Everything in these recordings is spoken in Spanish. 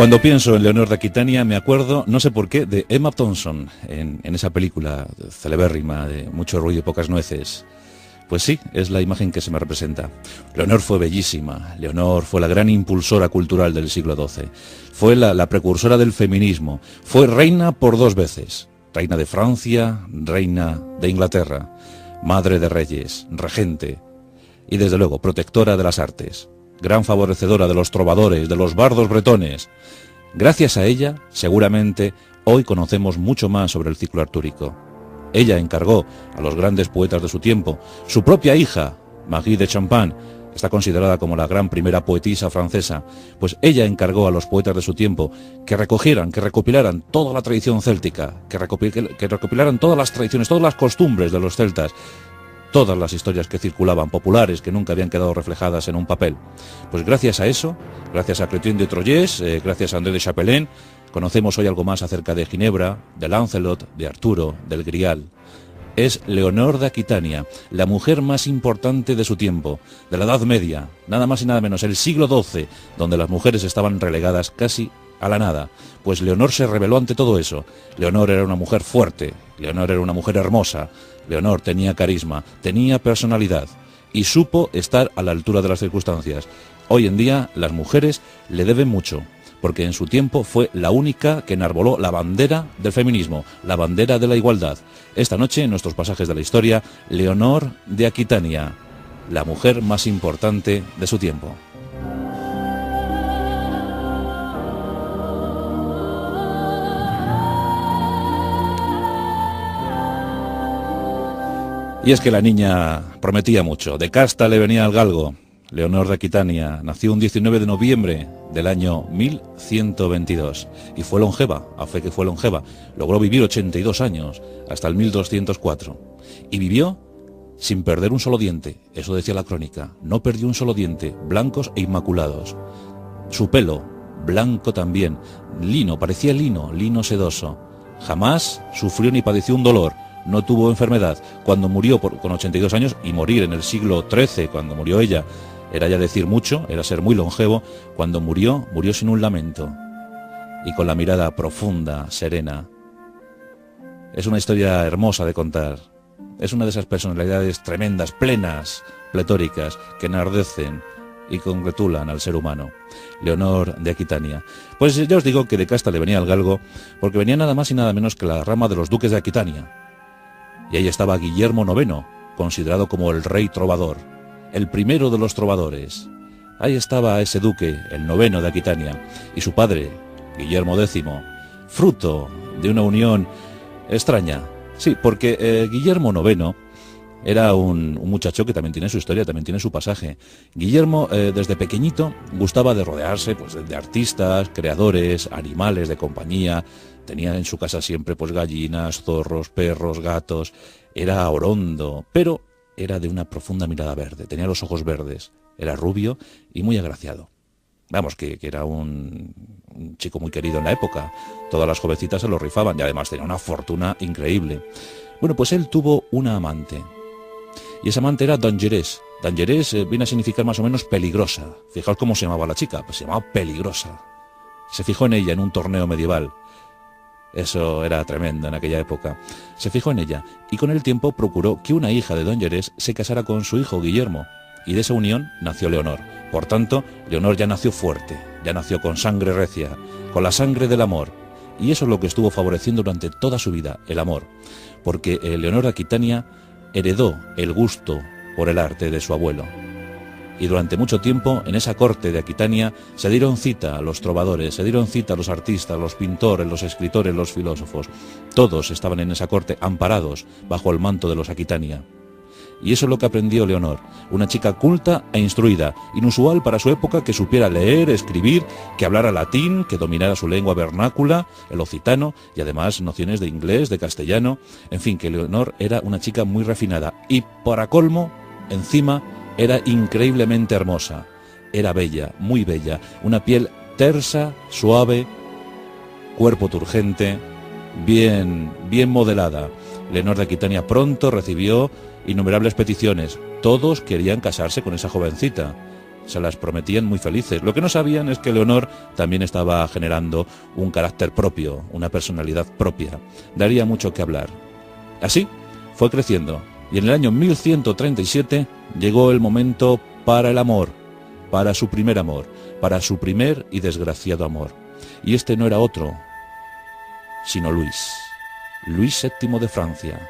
Cuando pienso en Leonor de Aquitania me acuerdo, no sé por qué, de Emma Thompson en esa película celebérrima de mucho ruido y pocas nueces. Pues sí, es la imagen que se me representa. Leonor fue bellísima, Leonor fue la gran impulsora cultural del siglo XII, fue la precursora del feminismo, fue reina por 2 veces, reina de Francia, reina de Inglaterra, madre de reyes, regente y desde luego protectora de las artes, gran favorecedora de los trovadores, de los bardos bretones. Gracias a ella, seguramente, hoy conocemos mucho más sobre el ciclo artúrico. Ella encargó a los grandes poetas de su tiempo. Su propia hija, Marie de Champagne, está considerada como la gran primera poetisa francesa, pues ella encargó a los poetas de su tiempo que recogieran, que recopilaran toda la tradición céltica, que recopilaran todas las tradiciones, todas las costumbres de los celtas, todas las historias que circulaban, populares, que nunca habían quedado reflejadas en un papel. Pues gracias a eso, gracias a Chrétien de Troyes, gracias a André de Chapelain, conocemos hoy algo más acerca de Ginebra, de Lancelot, de Arturo, del Grial. Es Leonor de Aquitania, la mujer más importante de su tiempo, de la Edad Media, nada más y nada menos, el siglo XII, donde las mujeres estaban relegadas casi a la nada. Pues Leonor se rebeló ante todo eso. Leonor era una mujer fuerte, Leonor era una mujer hermosa, Leonor tenía carisma, tenía personalidad y supo estar a la altura de las circunstancias. Hoy en día las mujeres le deben mucho, porque en su tiempo fue la única que enarboló la bandera del feminismo, la bandera de la igualdad. Esta noche, en nuestros pasajes de la historia, Leonor de Aquitania, la mujer más importante de su tiempo. Y es que la niña prometía mucho, de casta le venía al galgo. Leonor de Aquitania nació un 19 de noviembre del año 1122 y fue longeva, a fe que fue longeva. Logró vivir 82 años, hasta el 1204. Y vivió sin perder un solo diente, eso decía la crónica. No perdió un solo diente, blancos e inmaculados. Su pelo, blanco también, lino, parecía lino sedoso. Jamás sufrió ni padeció un dolor. No tuvo enfermedad. Cuando murió con 82 años, y morir en el siglo XIII, cuando murió ella, era ya decir mucho, era ser muy longevo. Cuando murió sin un lamento y con la mirada profunda, serena. Es una historia hermosa de contar. Es una de esas personalidades tremendas, plenas, pletóricas, que enardecen y congratulan al ser humano. Leonor de Aquitania. Pues ya os digo que de casta le venía al galgo, porque venía nada más y nada menos que la rama de los duques de Aquitania. Y ahí estaba Guillermo IX, considerado como el rey trovador, el primero de los trovadores. Ahí estaba ese duque, el 9º de Aquitania, y su padre, Guillermo X, fruto de una unión extraña. Sí, porque Guillermo IX era un muchacho que también tiene su historia, también tiene su pasaje. Guillermo, desde pequeñito, gustaba de rodearse pues, de artistas, creadores, animales de compañía. Tenía en su casa siempre pues gallinas, zorros, perros, gatos. Era orondo, pero era de una profunda mirada verde. Tenía los ojos verdes, era rubio y muy agraciado. Vamos, que era un chico muy querido en la época. Todas las jovencitas se lo rifaban y además tenía una fortuna increíble. Bueno, pues él tuvo una amante. Y esa amante era Dangerés. Dangerés viene a significar más o menos peligrosa. Fijaos cómo se llamaba la chica, pues se llamaba Peligrosa. Se fijó en ella en un torneo medieval. Eso era tremendo en aquella época. Se fijó en ella y con el tiempo procuró que una hija de Dangerés se casara con su hijo Guillermo. Y de esa unión nació Leonor. Por tanto, Leonor ya nació fuerte, ya nació con sangre recia, con la sangre del amor. Y eso es lo que estuvo favoreciendo durante toda su vida, el amor. Porque Leonor de Aquitania heredó el gusto por el arte de su abuelo. Y durante mucho tiempo, en esa corte de Aquitania, se dieron cita a los trovadores, se dieron cita a los artistas, los pintores, los escritores, los filósofos. Todos estaban en esa corte, amparados bajo el manto de los Aquitania. Y eso es lo que aprendió Leonor, una chica culta e instruida, inusual para su época, que supiera leer, escribir, que hablara latín, que dominara su lengua vernácula, el occitano, y además nociones de inglés, de castellano. En fin, que Leonor era una chica muy refinada y, para colmo, encima, era increíblemente hermosa. Era bella, muy bella, una piel tersa, suave, cuerpo turgente, bien modelada. Leonor de Aquitania pronto recibió innumerables peticiones. Todos querían casarse con esa jovencita. se las prometían muy felices. Lo que no sabían es que Leonor también estaba generando un carácter propio, una personalidad propia. Daría mucho que hablar. Así fue creciendo, y en el año 1137 llegó el momento para el amor, para su primer amor, para su primer y desgraciado amor. Y este no era otro, sino Luis VII de Francia.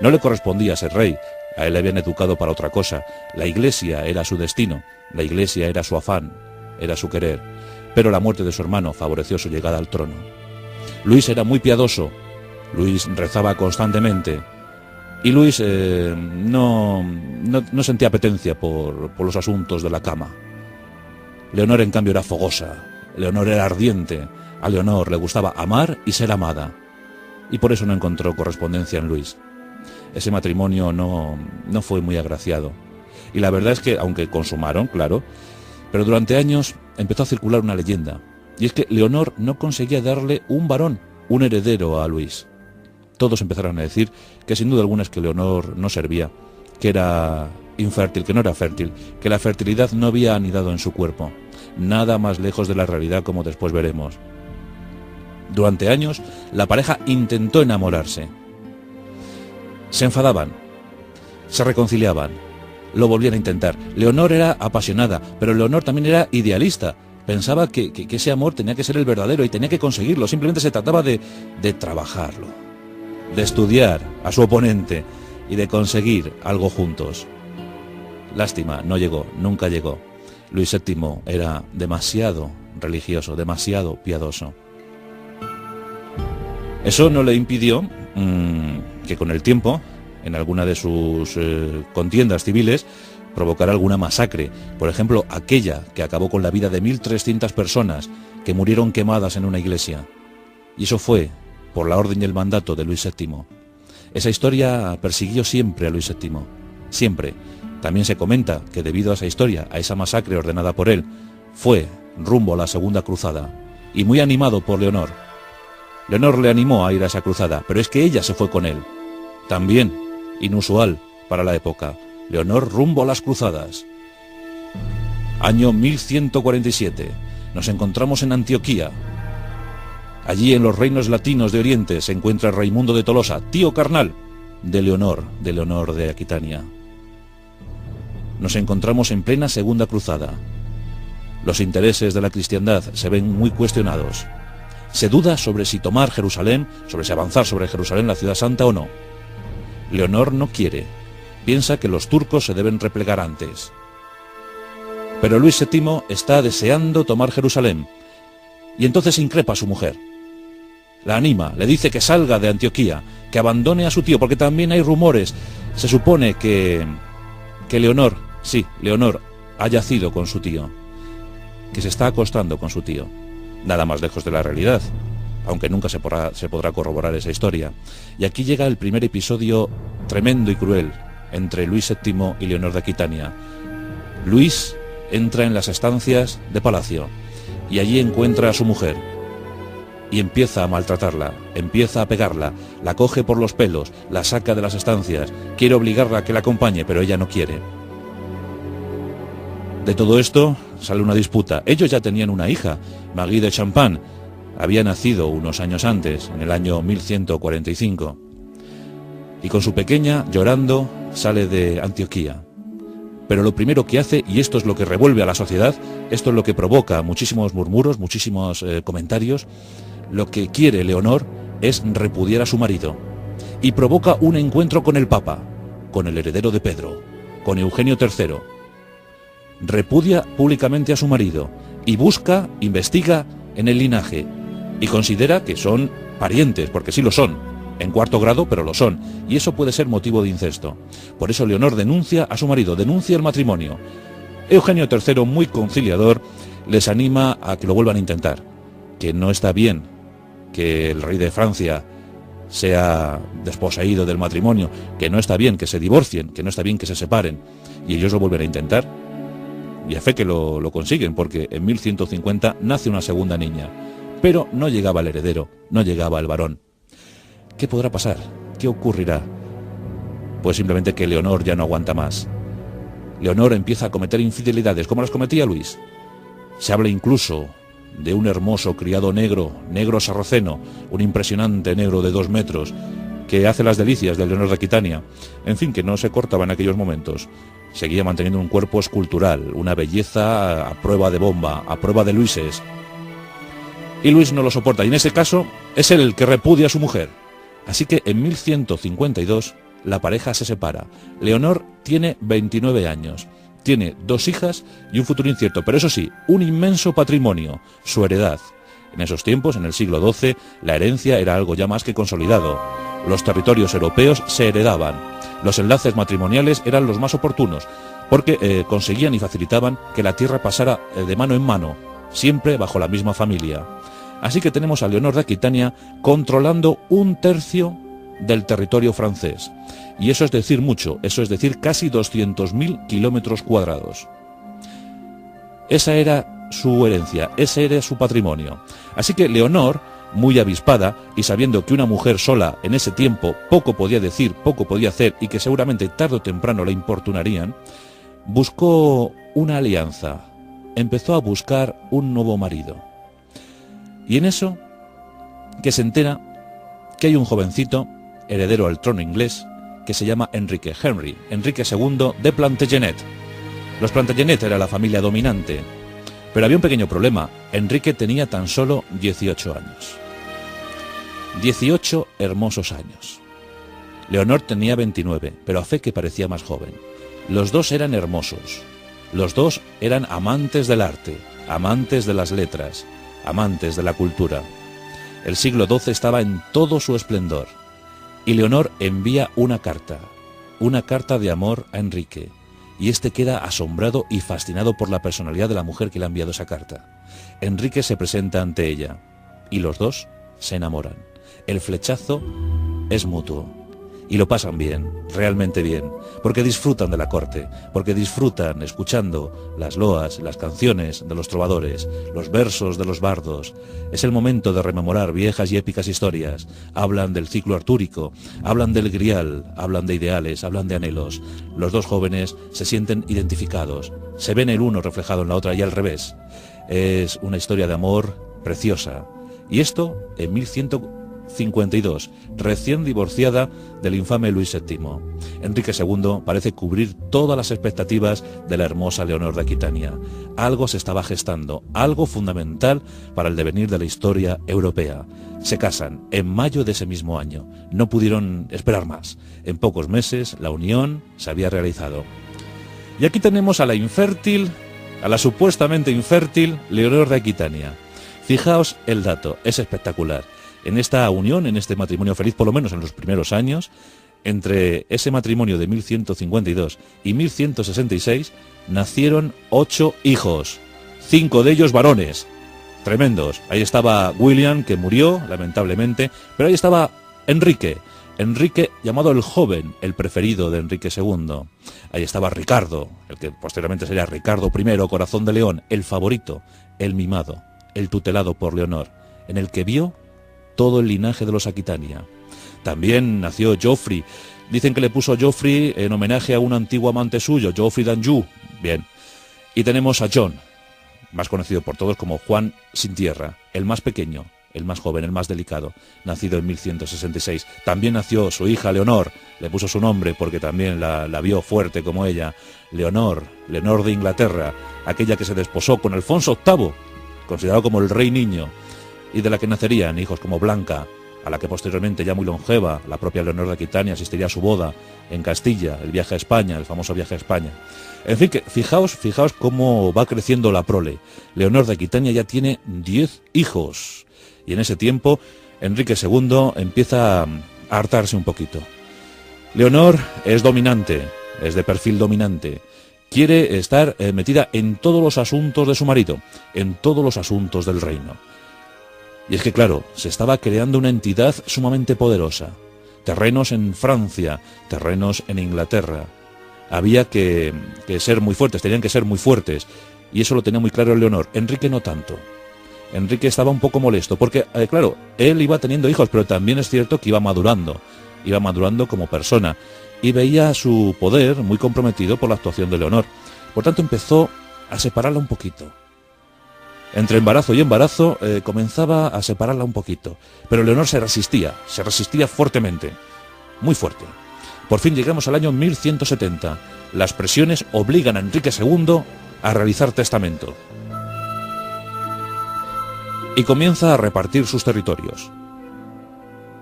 No le correspondía ser rey, a él le habían educado para otra cosa. La Iglesia era su destino, la Iglesia era su afán, era su querer. Pero la muerte de su hermano favoreció su llegada al trono. Luis era muy piadoso, Luis rezaba constantemente, y Luis no sentía apetencia por los asuntos de la cama. Leonor, en cambio, era fogosa, Leonor era ardiente, a Leonor le gustaba amar y ser amada, y por eso no encontró correspondencia en Luis. Ese matrimonio no fue muy agraciado, y la verdad es que, aunque consumaron, claro, pero durante años empezó a circular una leyenda, y es que Leonor no conseguía darle un varón, un heredero a Luis. Todos empezaron a decir que sin duda alguna es que Leonor no servía, que era infértil, que no era fértil, que la fertilidad no había anidado en su cuerpo. Nada más lejos de la realidad, como después veremos. Durante años, la pareja intentó enamorarse. Se enfadaban, se reconciliaban, lo volvían a intentar. Leonor era apasionada, pero Leonor también era idealista. Pensaba que ese amor tenía que ser el verdadero y tenía que conseguirlo. Simplemente se trataba de trabajarlo, de estudiar a su oponente y de conseguir algo juntos. Lástima, no llegó, nunca llegó. Luis VII era demasiado religioso, demasiado piadoso. Eso no le impidió que con el tiempo, en alguna de sus contiendas civiles, provocara alguna masacre. Por ejemplo, aquella que acabó con la vida de 1.300 personas que murieron quemadas en una iglesia. Y eso fue por la orden y el mandato de Luis VII. Esa historia persiguió siempre a Luis VII, siempre. También se comenta que debido a esa historia, a esa masacre ordenada por él, fue rumbo a la Segunda Cruzada, y muy animado por Leonor. Leonor le animó a ir a esa cruzada, pero es que ella se fue con él. También inusual para la época, Leonor rumbo a las cruzadas. Año 1147, nos encontramos en Antioquía. Allí, en los reinos latinos de Oriente, se encuentra Raimundo de Tolosa, tío carnal de Leonor de Aquitania. Nos encontramos en plena Segunda Cruzada. Los intereses de la cristiandad se ven muy cuestionados. Se duda sobre si tomar Jerusalén, sobre si avanzar sobre Jerusalén, la ciudad santa, o no. Leonor no quiere. Piensa que los turcos se deben replegar antes. Pero Luis VII está deseando tomar Jerusalén. Y entonces increpa a su mujer. La anima, le dice que salga de Antioquía, que abandone a su tío, porque también hay rumores. Se supone que Leonor, sí, Leonor, ha yacido con su tío, que se está acostando con su tío. Nada más lejos de la realidad, aunque nunca se podrá corroborar esa historia. Y aquí llega el primer episodio tremendo y cruel entre Luis VII y Leonor de Aquitania. Luis entra en las estancias de palacio y allí encuentra a su mujer y empieza a maltratarla, empieza a pegarla, la coge por los pelos, la saca de las estancias, quiere obligarla a que la acompañe, pero ella no quiere. De todo esto sale una disputa. Ellos ya tenían una hija, Marie de Champagne. Había nacido unos años antes, en el año 1145. Y con su pequeña, llorando, sale de Antioquía. Pero lo primero que hace, y esto es lo que revuelve a la sociedad, esto es lo que provoca muchísimos murmuros, muchísimos comentarios, lo que quiere Leonor es repudiar a su marido. Y provoca un encuentro con el Papa, con el heredero de Pedro, con Eugenio III. Repudia públicamente a su marido y investiga en el linaje y considera que son parientes, porque sí lo son, en cuarto grado, pero lo son, y eso puede ser motivo de incesto. Por eso Leonor denuncia a su marido, denuncia el matrimonio. Eugenio III, muy conciliador, les anima a que lo vuelvan a intentar, que no está bien que el rey de Francia sea desposeído del matrimonio, que no está bien que se divorcien, que no está bien que se separen, y ellos lo vuelven a intentar. Y a fe que lo consiguen, porque en 1150 nace una segunda niña. Pero no llegaba el heredero, no llegaba el varón. ¿Qué podrá pasar? ¿Qué ocurrirá? Pues simplemente que Leonor ya no aguanta más. Leonor empieza a cometer infidelidades como las cometía Luis. Se habla incluso de un hermoso criado negro sarraceno, un impresionante negro de 2 metros, que hace las delicias de Leonor de Aquitania. En fin, que no se cortaba en aquellos momentos. Seguía manteniendo un cuerpo escultural, una belleza a prueba de bomba, a prueba de Luises. Y Luis no lo soporta, y en ese caso es él el que repudia a su mujer. Así que en 1152 la pareja se separa. Leonor tiene 29 años. Tiene 2 hijas y un futuro incierto, pero eso sí, un inmenso patrimonio, su heredad. En esos tiempos, en el siglo XII, la herencia era algo ya más que consolidado. Los territorios europeos se heredaban. Los enlaces matrimoniales eran los más oportunos, porque conseguían y facilitaban que la tierra pasara de mano en mano, siempre bajo la misma familia. Así que tenemos a Leonor de Aquitania controlando 1/3 del territorio francés. Y eso es decir mucho, eso es decir casi 200.000 kilómetros cuadrados. Esa era su herencia, ese era su patrimonio. Así que Leonor, muy avispada y sabiendo que una mujer sola en ese tiempo poco podía decir, poco podía hacer y que seguramente tarde o temprano la importunarían, buscó una alianza, empezó a buscar un nuevo marido. Y en eso que se entera que hay un jovencito, heredero al trono inglés, que se llama Enrique II de Plantagenet. Los Plantagenet era la familia dominante, pero había un pequeño problema. Enrique tenía tan solo 18 años. 18 hermosos años. Leonor tenía 29, pero a fe que parecía más joven. Los dos eran hermosos. Los dos eran amantes del arte, amantes de las letras, amantes de la cultura. El siglo XII estaba en todo su esplendor. Y Leonor envía una carta de amor a Enrique, y este queda asombrado y fascinado por la personalidad de la mujer que le ha enviado esa carta. Enrique se presenta ante ella, y los dos se enamoran. El flechazo es mutuo, y lo pasan bien, realmente bien, porque disfrutan de la corte, porque disfrutan escuchando las loas, las canciones de los trovadores, los versos de los bardos. Es el momento de rememorar viejas y épicas historias. Hablan del ciclo artúrico, hablan del grial, hablan de ideales, hablan de anhelos. Los dos jóvenes se sienten identificados, se ven el uno reflejado en la otra y al revés. Es una historia de amor preciosa. Y esto en 1152, recién divorciada del infame Luis VII. Enrique II parece cubrir todas las expectativas de la hermosa Leonor de Aquitania. Algo se estaba gestando, algo fundamental para el devenir de la historia europea. Se casan en mayo de ese mismo año. No pudieron esperar más. En pocos meses la unión se había realizado. Y aquí tenemos a la infértil, a la supuestamente infértil Leonor de Aquitania. Fijaos el dato, es espectacular. En esta unión, en este matrimonio feliz, por lo menos en los primeros años, entre ese matrimonio de 1152 y 1166, nacieron 8 hijos, 5 de ellos varones, tremendos. Ahí estaba William, que murió, lamentablemente, pero ahí estaba Enrique, llamado el joven, el preferido de Enrique II. Ahí estaba Ricardo, el que posteriormente sería Ricardo I, corazón de león, el favorito, el mimado, el tutelado por Leonor, en el que vio todo el linaje de los Aquitania. También nació Geoffrey. Dicen que le puso Geoffrey en homenaje a un antiguo amante suyo, Geoffrey d'Anjou. Bien. Y tenemos a John, más conocido por todos como Juan sin tierra, el más pequeño, el más joven, el más delicado, nacido en 1166. También nació su hija Leonor, le puso su nombre porque también la vio fuerte como ella. Leonor de Inglaterra, aquella que se desposó con Alfonso VIII, considerado como el rey niño, y de la que nacerían hijos como Blanca, a la que posteriormente, ya muy longeva, la propia Leonor de Aquitania asistiría a su boda en Castilla, el viaje a España, el famoso viaje a España. En fin, que fijaos cómo va creciendo la prole. Leonor de Aquitania ya tiene 10 hijos, y en ese tiempo Enrique II empieza a hartarse un poquito. Leonor es dominante, es de perfil dominante. Quiere estar metida en todos los asuntos de su marido, en todos los asuntos del reino. Y es que, claro, se estaba creando una entidad sumamente poderosa. Terrenos en Francia, terrenos en Inglaterra. Había que ser muy fuertes, tenían que ser muy fuertes. Y eso lo tenía muy claro Leonor. Enrique no tanto. Enrique estaba un poco molesto, porque, claro, él iba teniendo hijos, pero también es cierto que iba madurando como persona. y veía su poder muy comprometido por la actuación de Leonor. Por tanto, empezó a separarla un poquito. Entre embarazo y embarazo comenzaba a separarla un poquito, pero Leonor se resistía fuertemente, muy fuerte. Por fin llegamos al año 1170. Las presiones obligan a Enrique II a realizar testamento. Y comienza a repartir sus territorios.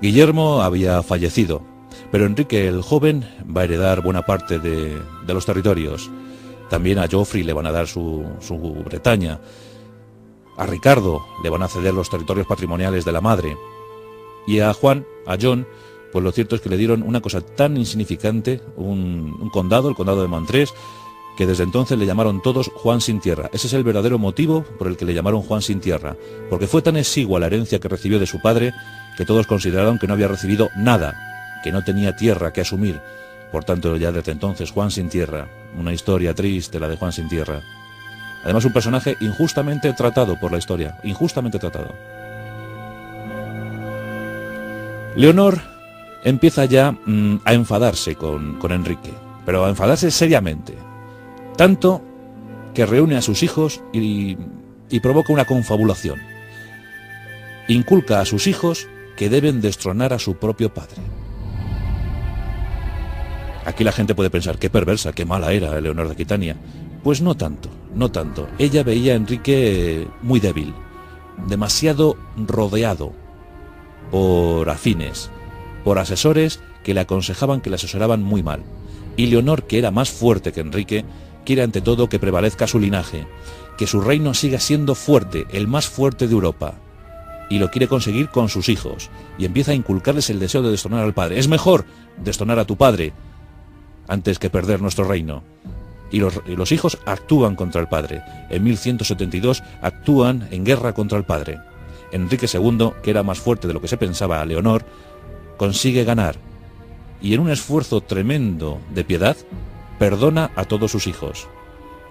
Guillermo había fallecido, pero Enrique el joven va a heredar buena parte de los territorios. También a Joffrey le van a dar su Bretaña. A Ricardo le van a ceder los territorios patrimoniales de la madre. Y a John, pues lo cierto es que le dieron una cosa tan insignificante, un condado, el condado de Montrés, que desde entonces le llamaron todos Juan sin tierra. Ese es el verdadero motivo por el que le llamaron Juan sin tierra, porque fue tan exigua la herencia que recibió de su padre que todos consideraron que no había recibido nada, que no tenía tierra que asumir. Por tanto, ya desde entonces Juan sin tierra, una historia triste la de Juan sin tierra. Además, un personaje injustamente tratado por la historia, injustamente tratado. Leonor empieza ya a enfadarse con Enrique, pero a enfadarse seriamente. Tanto que reúne a sus hijos y provoca una confabulación. Inculca a sus hijos que deben destronar a su propio padre. Aquí la gente puede pensar, qué perversa, qué mala era Leonor de Aquitania. Pues no tanto, no tanto. Ella veía a Enrique muy débil, demasiado rodeado por afines, por asesores que le aconsejaban, que le asesoraban muy mal. Y Leonor, que era más fuerte que Enrique, quiere ante todo que prevalezca su linaje, que su reino siga siendo fuerte, el más fuerte de Europa. Y lo quiere conseguir con sus hijos, y empieza a inculcarles el deseo de destronar al padre. Es mejor destronar a tu padre antes que perder nuestro reino. Y los hijos actúan contra el padre. En 1172 actúan en guerra contra el padre. Enrique II, que era más fuerte de lo que se pensaba a Leonor, consigue ganar. Y en un esfuerzo tremendo de piedad, perdona a todos sus hijos.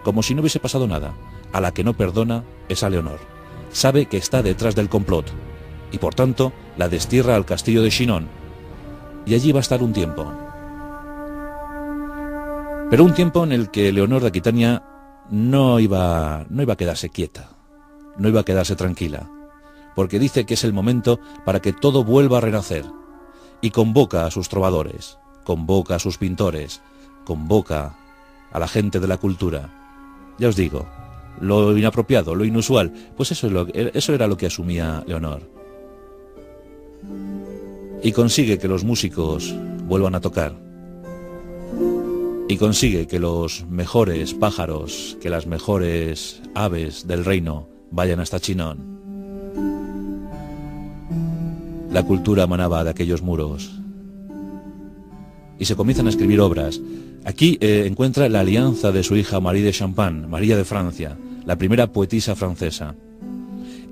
Como si no hubiese pasado nada. A la que no perdona es a Leonor. Sabe que está detrás del complot. Y por tanto, la destierra al castillo de Chinon. Y allí va a estar un tiempo. Pero un tiempo en el que Leonor de Aquitania no iba a quedarse quieta, no iba a quedarse tranquila, porque dice que es el momento para que todo vuelva a renacer, y convoca a sus trovadores, convoca a sus pintores, convoca a la gente de la cultura. Ya os digo, lo inapropiado, lo inusual, pues eso era lo que asumía Leonor. Y consigue que los músicos vuelvan a tocar. Y consigue que los mejores pájaros, que las mejores aves del reino vayan hasta Chinon. La cultura emanaba de aquellos muros. Y se comienzan a escribir obras. Aquí encuentra la alianza de su hija Marie de Champagne, María de Francia, la primera poetisa francesa.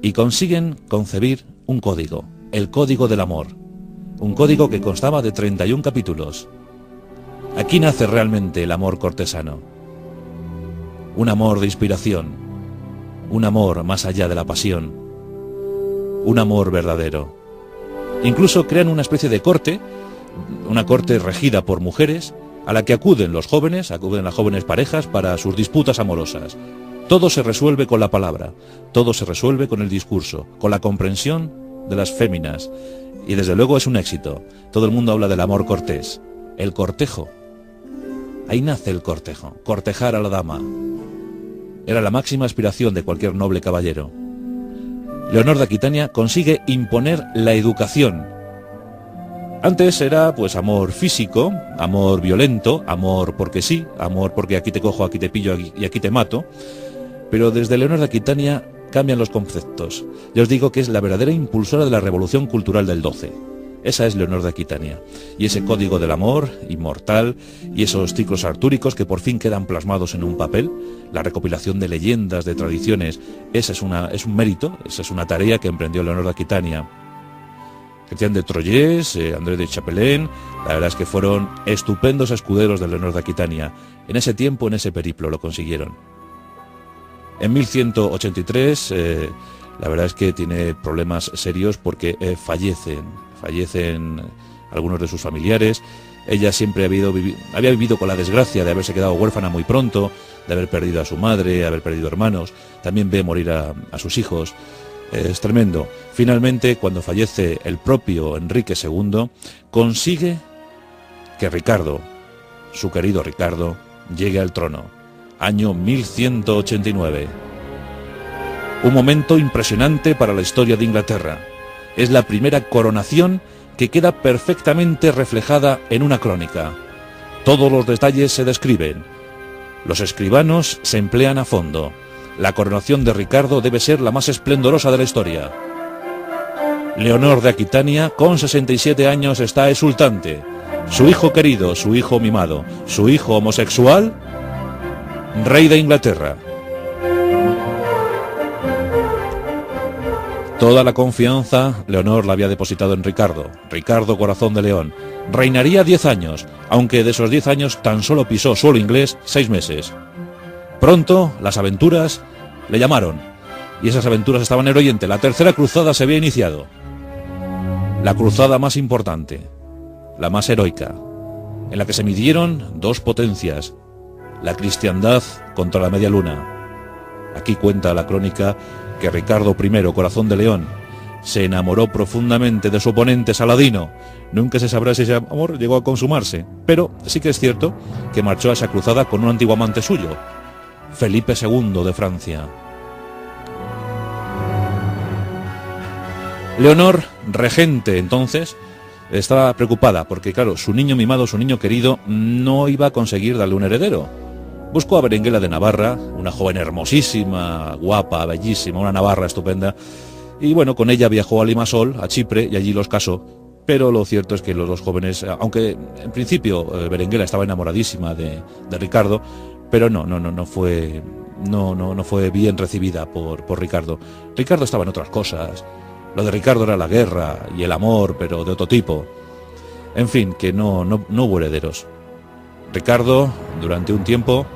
Y consiguen concebir un código, el Código del Amor. Un código que constaba de 31 capítulos. Aquí nace realmente el amor cortesano. Un amor de inspiración. Un amor más allá de la pasión. Un amor verdadero. Incluso crean una especie de corte, una corte regida por mujeres, a la que acuden las jóvenes parejas para sus disputas amorosas. Todo se resuelve con la palabra, todo se resuelve con el discurso, con la comprensión de las féminas. Y desde luego es un éxito. Todo el mundo habla del amor cortés. El cortejo. Ahí nace el cortejo, cortejar a la dama. Era la máxima aspiración de cualquier noble caballero. Leonor de Aquitania consigue imponer la educación. Antes era pues amor físico, amor violento, amor porque sí, amor porque aquí te cojo, aquí te pillo y aquí te mato. Pero desde Leonor de Aquitania cambian los conceptos. Ya os digo que es la verdadera impulsora de la revolución cultural del 12. Esa es Leonor de Aquitania. Y ese código del amor inmortal y esos ciclos artúricos que por fin quedan plasmados en un papel, la recopilación de leyendas, de tradiciones, es un mérito, esa es una tarea que emprendió Leonor de Aquitania. Cristian de Troyes, André de Chapelain, la verdad es que fueron estupendos escuderos de Leonor de Aquitania. En ese tiempo, en ese periplo, lo consiguieron. En 1183, la verdad es que tiene problemas serios porque fallecen algunos de sus familiares. Ella siempre había vivido con la desgracia de haberse quedado huérfana muy pronto, de haber perdido a su madre, haber perdido hermanos, también ve morir a sus hijos. Es tremendo. Finalmente, cuando fallece el propio Enrique II, consigue que Ricardo, su querido Ricardo, llegue al trono. Año 1189. Un momento impresionante para la historia de Inglaterra. Es la primera coronación que queda perfectamente reflejada en una crónica. Todos los detalles se describen. Los escribanos se emplean a fondo. La coronación de Ricardo debe ser la más esplendorosa de la historia. Leonor de Aquitania, con 67 años, está exultante. Su hijo querido, su hijo mimado, su hijo homosexual, rey de Inglaterra. Toda la confianza Leonor la había depositado en Ricardo, Ricardo Corazón de León. Reinaría 10 años, aunque de esos 10 años tan solo pisó suelo inglés 6 meses. Pronto las aventuras le llamaron, y esas aventuras estaban en Oriente. La tercera cruzada se había iniciado. La cruzada más importante, la más heroica, en la que se midieron dos potencias, la cristiandad contra la media luna. Aquí cuenta la crónica que Ricardo I, Corazón de León, se enamoró profundamente de su oponente Saladino. Nunca se sabrá si ese amor llegó a consumarse, pero sí que es cierto que marchó a esa cruzada con un antiguo amante suyo, Felipe II de Francia. Leonor, regente entonces, estaba preocupada porque, claro, su niño mimado, su niño querido, no iba a conseguir darle un heredero. Buscó a Berenguela de Navarra, una joven hermosísima, guapa, bellísima, una navarra estupenda, y bueno, con ella viajó a Limasol, a Chipre, y allí los casó. Pero lo cierto es que los dos jóvenes, aunque en principio Berenguela estaba enamoradísima de Ricardo, pero no fue bien recibida por Ricardo. Ricardo estaba en otras cosas. Lo de Ricardo era la guerra y el amor, pero de otro tipo. En fin, que no hubo herederos. Ricardo, durante un tiempo,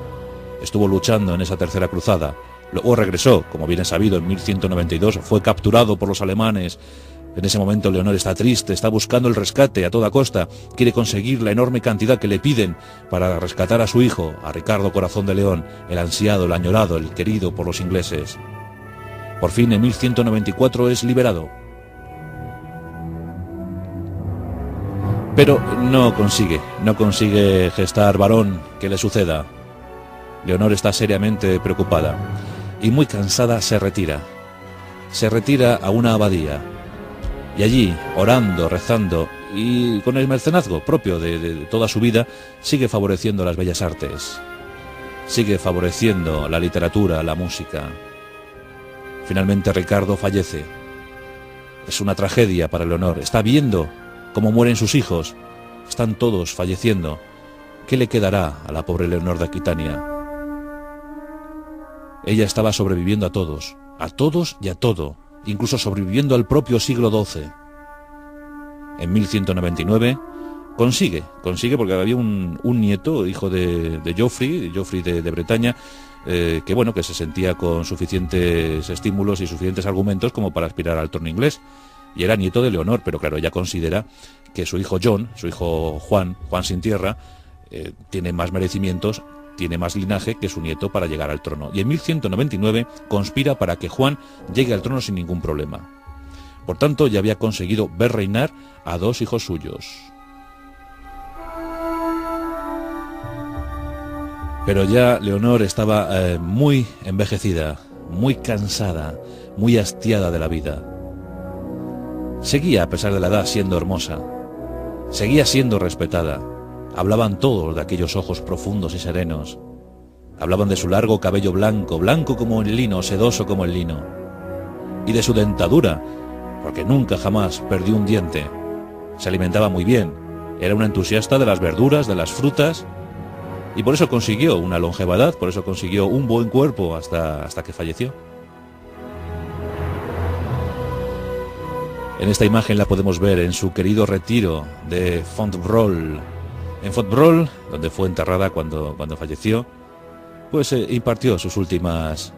estuvo luchando en esa tercera cruzada. Luego regresó, como bien es sabido, en 1192, fue capturado por los alemanes. En ese momento Leonor está triste, está buscando el rescate a toda costa, quiere conseguir la enorme cantidad que le piden para rescatar a su hijo, a Ricardo Corazón de León, el ansiado, el añorado, el querido por los ingleses. Por fin, en 1194 es liberado. Pero no consigue gestar varón que le suceda. Leonor está seriamente preocupada y muy cansada se retira. Se retira a una abadía y allí, orando, rezando y con el mecenazgo propio de toda su vida, sigue favoreciendo las bellas artes, sigue favoreciendo la literatura, la música. Finalmente Ricardo fallece. Es una tragedia para Leonor. Está viendo cómo mueren sus hijos. Están todos falleciendo. ¿Qué le quedará a la pobre Leonor de Aquitania? Ella estaba sobreviviendo a todos y a todo, incluso sobreviviendo al propio siglo XII. En 1199 consigue porque había un nieto, hijo de Geoffrey de Bretaña, que se sentía con suficientes estímulos y suficientes argumentos como para aspirar al trono inglés. Y era nieto de Leonor, pero claro, ella considera que su hijo John, su hijo Juan sin tierra, tiene más merecimientos, tiene más linaje que su nieto para llegar al trono. Y en 1199 conspira para que Juan llegue al trono sin ningún problema. Por tanto, ya había conseguido ver reinar a dos hijos suyos. Pero ya Leonor estaba muy envejecida, muy cansada, muy hastiada de la vida. Seguía, a pesar de la edad, siendo hermosa. Seguía siendo respetada. Hablaban todos de aquellos ojos profundos y serenos. Hablaban de su largo cabello blanco, blanco como el lino, sedoso como el lino. Y de su dentadura, porque nunca jamás perdió un diente. Se alimentaba muy bien. Era una entusiasta de las verduras, de las frutas. Y por eso consiguió una longevidad, por eso consiguió un buen cuerpo hasta que falleció. En esta imagen la podemos ver en su querido retiro de Fontbrol. En Fontbrol, donde fue enterrada cuando falleció, pues impartió sus últimas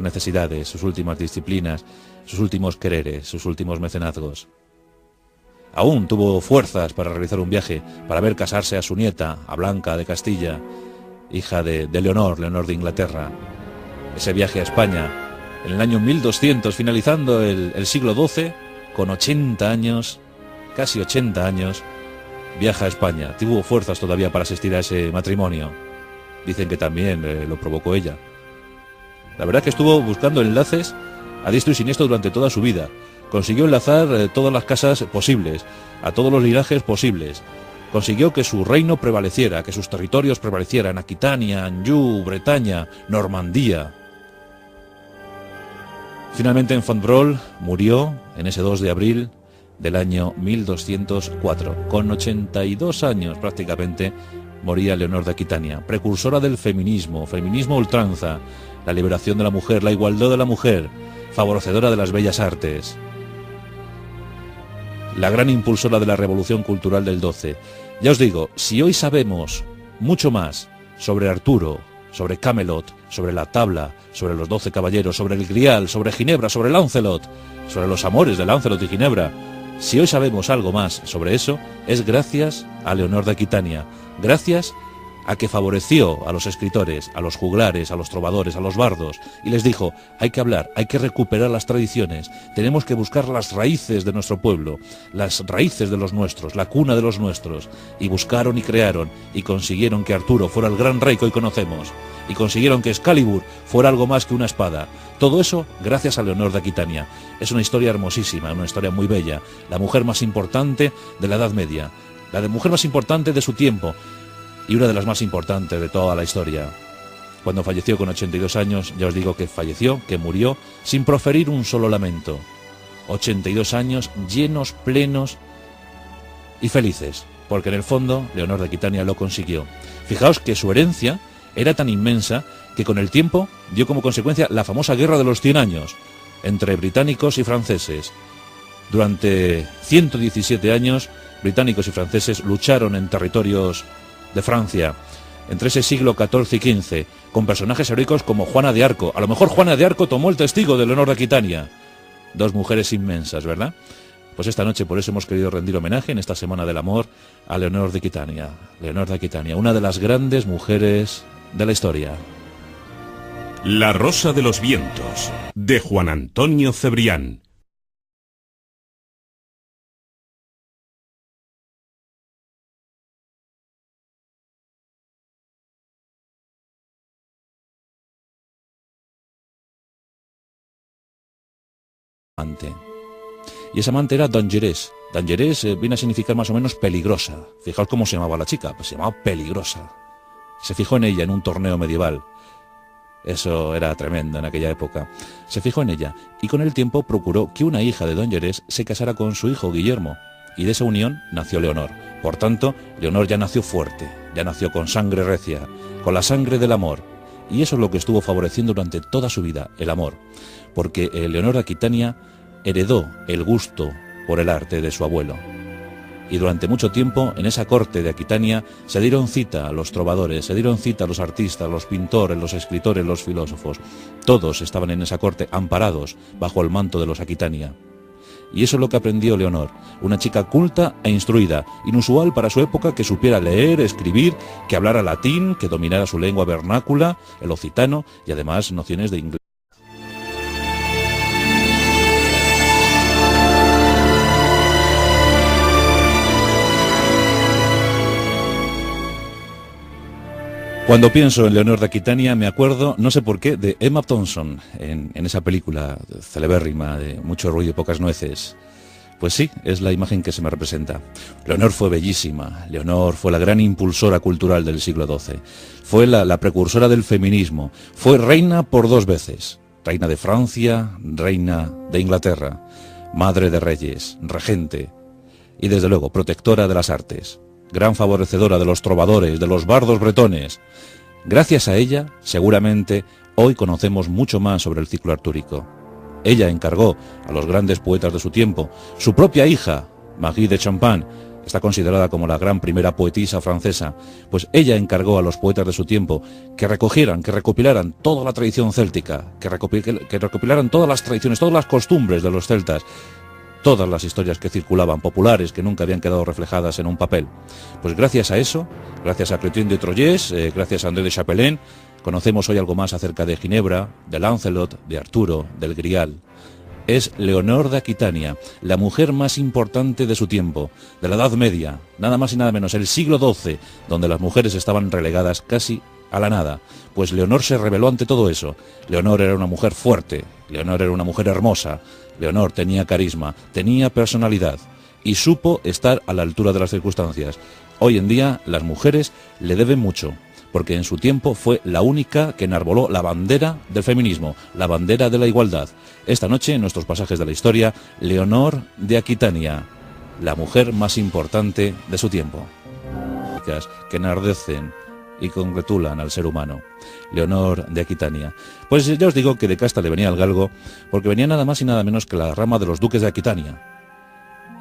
necesidades, sus últimas disciplinas, sus últimos quereres, sus últimos mecenazgos. Aún tuvo fuerzas para realizar un viaje, para ver casarse a su nieta, a Blanca de Castilla, hija de Leonor de Inglaterra. Ese viaje a España, en el año 1200, finalizando el siglo XII, con 80 años, casi 80 años, viaja a España. Tuvo fuerzas todavía para asistir a ese matrimonio. Dicen que también lo provocó ella. La verdad es que estuvo buscando enlaces a diestro y siniestro durante toda su vida. Consiguió enlazar todas las casas posibles, a todos los linajes posibles. Consiguió que su reino prevaleciera, que sus territorios prevalecieran, Aquitania, Anjou, Bretaña, Normandía. Finalmente en Fontbrol murió en ese 2 de abril del año 1204. Con 82 años prácticamente moría Leonor de Aquitania, precursora del feminismo, feminismo a ultranza, la liberación de la mujer, la igualdad de la mujer, favorecedora de las bellas artes, la gran impulsora de la revolución cultural del 12. Ya os digo, si hoy sabemos mucho más sobre Arturo, sobre Camelot, sobre la tabla, sobre los 12 caballeros, sobre el Grial, sobre Ginebra, sobre Lancelot, sobre los amores de Lancelot y Ginebra, si hoy sabemos algo más sobre eso, es gracias a Leonor de Aquitania, gracias a que favoreció a los escritores, a los juglares, a los trovadores, a los bardos, y les dijo, hay que hablar, hay que recuperar las tradiciones, tenemos que buscar las raíces de nuestro pueblo, las raíces de los nuestros, la cuna de los nuestros, y buscaron y crearon, y consiguieron que Arturo fuera el gran rey que hoy conocemos, y consiguieron que Excalibur fuera algo más que una espada. Todo eso gracias a Leonor de Aquitania. Es una historia hermosísima, una historia muy bella, la mujer más importante de la Edad Media, la mujer más importante de su tiempo, y una de las más importantes de toda la historia. Cuando falleció con 82 años, ya os digo que falleció, que murió, sin proferir un solo lamento. 82 años llenos, plenos y felices, porque en el fondo Leonor de Aquitania lo consiguió. Fijaos que su herencia era tan inmensa que con el tiempo dio como consecuencia la famosa Guerra de los 100 años, entre británicos y franceses. Durante 117 años, británicos y franceses lucharon en territorios de Francia, entre ese siglo XIV y XV, con personajes heroicos como Juana de Arco. A lo mejor Juana de Arco tomó el testigo de Leonor de Aquitania. Dos mujeres inmensas, ¿verdad? Pues esta noche por eso hemos querido rendir homenaje en esta Semana del Amor a Leonor de Aquitania. Leonor de Aquitania, una de las grandes mujeres de la historia. La Rosa de los Vientos, de Juan Antonio Cebrián. Y esa amante era Dangerés. Dangerés viene a significar más o menos peligrosa. Fijaos cómo se llamaba la chica, pues se llamaba Peligrosa. Se fijó en ella en un torneo medieval. Eso era tremendo en aquella época. Se fijó en ella y con el tiempo procuró que una hija de Dangerés se casara con su hijo Guillermo. Y de esa unión nació Leonor. Por tanto, Leonor ya nació fuerte, ya nació con sangre recia, con la sangre del amor. Y eso es lo que estuvo favoreciendo durante toda su vida, el amor. Porque Leonor de Aquitania heredó el gusto por el arte de su abuelo. Y durante mucho tiempo, en esa corte de Aquitania, se dieron cita a los trovadores, se dieron cita a los artistas, los pintores, los escritores, los filósofos. Todos estaban en esa corte amparados bajo el manto de los Aquitania. Y eso es lo que aprendió Leonor, una chica culta e instruida, inusual para su época, que supiera leer, escribir, que hablara latín, que dominara su lengua vernácula, el occitano, y además nociones de inglés. Cuando pienso en Leonor de Aquitania me acuerdo, no sé por qué, de Emma Thompson en esa película celebérrima de mucho ruido y pocas nueces. Pues sí, es la imagen que se me representa. Leonor fue bellísima, Leonor fue la gran impulsora cultural del siglo XII, fue la precursora del feminismo, fue reina por 2 veces, reina de Francia, reina de Inglaterra, madre de reyes, regente y desde luego protectora de las artes. Gran favorecedora de los trovadores, de los bardos bretones. Gracias a ella, seguramente, hoy conocemos mucho más sobre el ciclo artúrico. Ella encargó a los grandes poetas de su tiempo. Su propia hija, Marie de Champagne, está considerada como la gran primera poetisa francesa, pues ella encargó a los poetas de su tiempo que recogieran, que recopilaran toda la tradición céltica, que recopilaran todas las tradiciones, todas las costumbres de los celtas, todas las historias que circulaban, populares, que nunca habían quedado reflejadas en un papel. Pues gracias a eso, gracias a Chrétien de Troyes, gracias a André de Chapelain, conocemos hoy algo más acerca de Ginebra, de Lancelot, de Arturo, del Grial. Es Leonor de Aquitania, la mujer más importante de su tiempo, de la Edad Media, nada más y nada menos, el siglo XII, donde las mujeres estaban relegadas casi a la nada. Pues Leonor se rebeló ante todo eso. Leonor era una mujer fuerte, Leonor era una mujer hermosa, Leonor tenía carisma, tenía personalidad y supo estar a la altura de las circunstancias. Hoy en día las mujeres le deben mucho, porque en su tiempo fue la única que enarboló la bandera del feminismo, la bandera de la igualdad. Esta noche, en nuestros pasajes de la historia, Leonor de Aquitania, la mujer más importante de su tiempo. Que enardecen y congratulan al ser humano. Leonor de Aquitania. Pues ya os digo que de casta le venía al galgo, porque venía nada más y nada menos que la rama de los duques de Aquitania.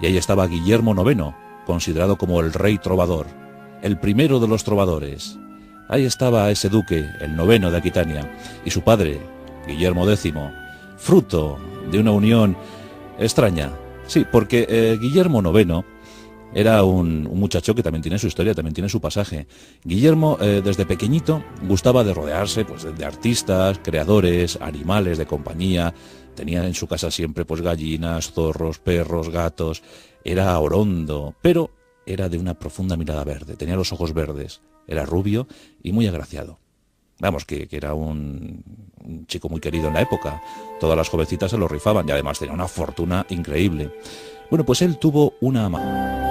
Y ahí estaba Guillermo IX, considerado como el rey trovador, el primero de los trovadores. Ahí estaba ese duque, el noveno de Aquitania, y su padre, Guillermo X, fruto de una unión extraña. Sí, porque Guillermo IX era un muchacho que también tiene su historia, también tiene su pasaje. Guillermo, desde pequeñito, gustaba de rodearse pues, de artistas, creadores, animales de compañía. Tenía en su casa siempre pues, gallinas, zorros, perros, gatos. Era orondo, pero era de una profunda mirada verde. Tenía los ojos verdes. Era rubio y muy agraciado. Vamos, que era un chico muy querido en la época. Todas las jovencitas se lo rifaban y además tenía una fortuna increíble. Bueno, pues él tuvo una ama.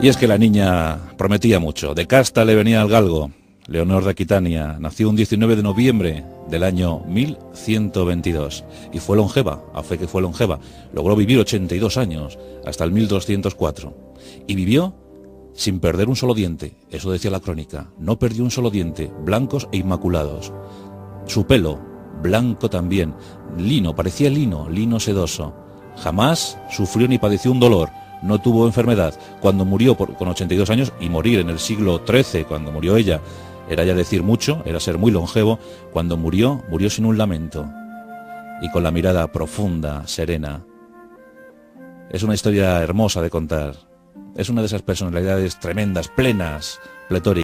Y es que la niña prometía mucho. De casta le venía al galgo. Leonor de Aquitania nació un 19 de noviembre del año 1122 y fue longeva, a fe que fue longeva. Logró vivir 82 años, hasta el 1204. Y vivió sin perder un solo diente, eso decía la crónica. No perdió un solo diente, blancos e inmaculados. Su pelo, blanco también, lino, parecía lino sedoso. Jamás sufrió ni padeció un dolor. No tuvo enfermedad. Cuando murió con 82 años, y morir en el siglo XIII, cuando murió ella, era ya decir mucho, era ser muy longevo. Cuando murió sin un lamento y con la mirada profunda, serena. Es una historia hermosa de contar. Es una de esas personalidades tremendas, plenas, pletóricas.